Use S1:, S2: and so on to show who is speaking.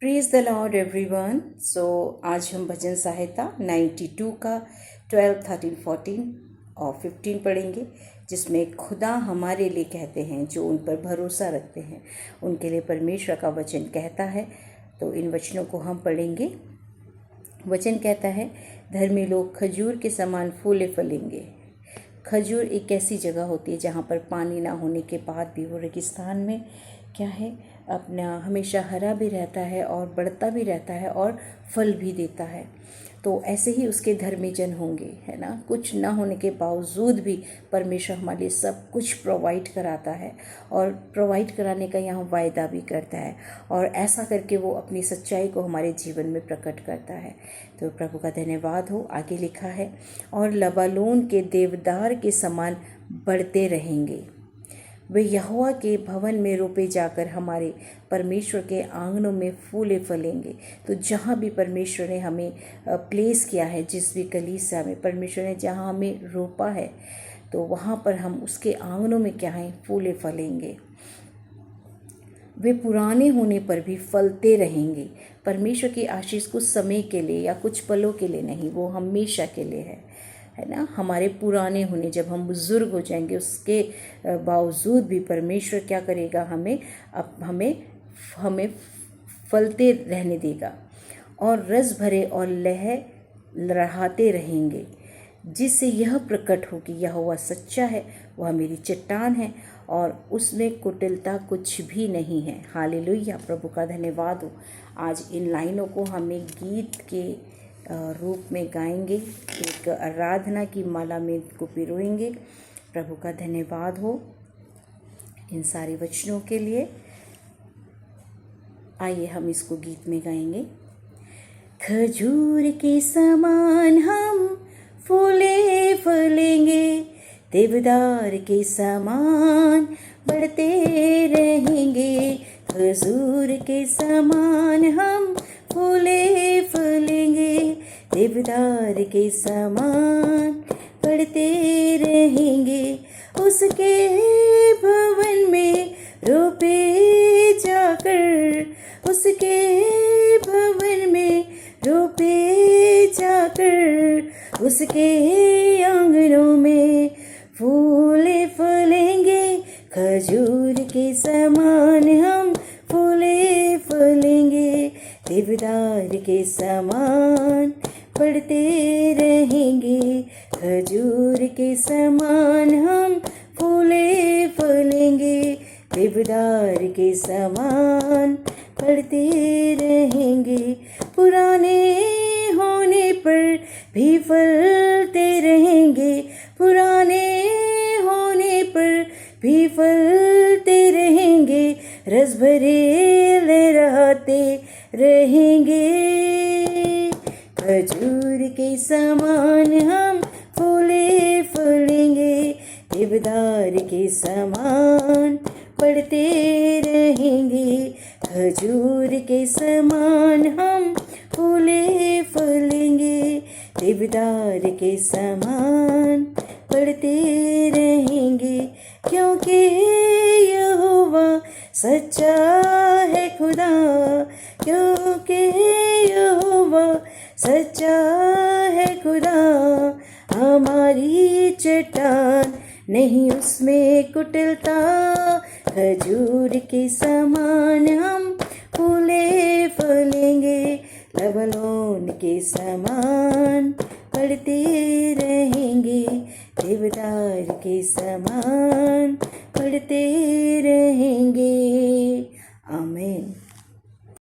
S1: Praise the lord everyone. So आज हम भजन संहिता 92 का 12, 13, 14 और 15 पढ़ेंगे, जिसमें खुदा हमारे लिए कहते हैं जो उन पर भरोसा रखते हैं उनके लिए परमेश्वर का वचन कहता है। तो इन वचनों को हम पढ़ेंगे। वचन कहता है, धर्मी लोग खजूर के समान फूले फलेंगे। खजूर एक ऐसी जगह होती है जहाँ पर पानी ना होने के बाद भी वो रेगिस्तान में क्या है, अपना हमेशा हरा भी रहता है और बढ़ता भी रहता है और फल भी देता है। तो ऐसे ही उसके धर्मी जन होंगे, है ना। कुछ ना होने के बावजूद भी परमेश्वर हमारे लिए सब कुछ प्रोवाइड कराता है और प्रोवाइड कराने का यहाँ वायदा भी करता है, और ऐसा करके वो अपनी सच्चाई को हमारे जीवन में प्रकट करता है। तो प्रभु का धन्यवाद हो। आगे लिखा है, और लबानोन के देवदार के समान बढ़ते रहेंगे। वे यहोवा के भवन में रोपे जाकर हमारे परमेश्वर के आंगनों में फूले फलेंगे। तो जहाँ भी परमेश्वर ने हमें प्लेस किया है, जिस भी कलीसिया में परमेश्वर ने जहाँ हमें रोपा है, तो वहाँ पर हम उसके आंगनों में क्या हैं, फूले फलेंगे। वे पुराने होने पर भी फलते रहेंगे। परमेश्वर की आशीष कुछ समय के लिए या कुछ पलों के लिए नहीं, वो हमेशा के लिए है ना। हमारे पुराने होने, जब हम बुजुर्ग हो जाएंगे, उसके बावजूद भी परमेश्वर क्या करेगा, हमें फलते रहने देगा और रस भरे और लहराते रहेंगे, जिससे यह प्रकट हो कि यहोवा सच्चा है, वह मेरी चट्टान है और उसमें कुटिलता कुछ भी नहीं है। हालेलुया, प्रभु का धन्यवाद हो। आज इन लाइनों को हमें गीत के रूप में गाएंगे, एक आराधना की माला में को पिरोएंगे। प्रभु का धन्यवाद हो इन सारे वचनों के लिए। आइए हम इसको गीत में गाएंगे। खजूर के समान हम फूले फलेंगे, देवदार के समान बढ़ते रहेंगे। खजूर के समान हम फूले फलेंगे, देवदार के समान बढ़ते रहेंगे। उसके भवन में रोपे जाकर, उसके भवन में रोपे जाकर, उसके आंगनों में फूले फलेंगे। खजूर के समान हम फूले फलेंगे, देवदार के समान बढ़ते रहेंगे। खजूर के समान हम फूले फलेंगे, देवदार के समान बढ़ते रहेंगे। पुराने होने पर भी फलते रहेंगे, पुराने होने पर भी फलते रहेंगे। रस भरे लहराते रहेंगे। खजूर के समान हम फूले फलेंगे, देवदार के समान बढ़ते रहेंगे। खजूर के समान हम फूले फलेंगे, देवदार के समान बढ़ते रहेंगे। क्योंकि यहोवा सच्चा है खुदा, क्योंकि यहोवा सच्चा है खुदा। हमारी चट्टान नहीं उसमें कुटिलता। खजूर के समान हम फूले फलेंगे, लबानोन के समान बढ़ते रहेंगे, देवदार के समान बढ़ते रहेंगे। आमीन।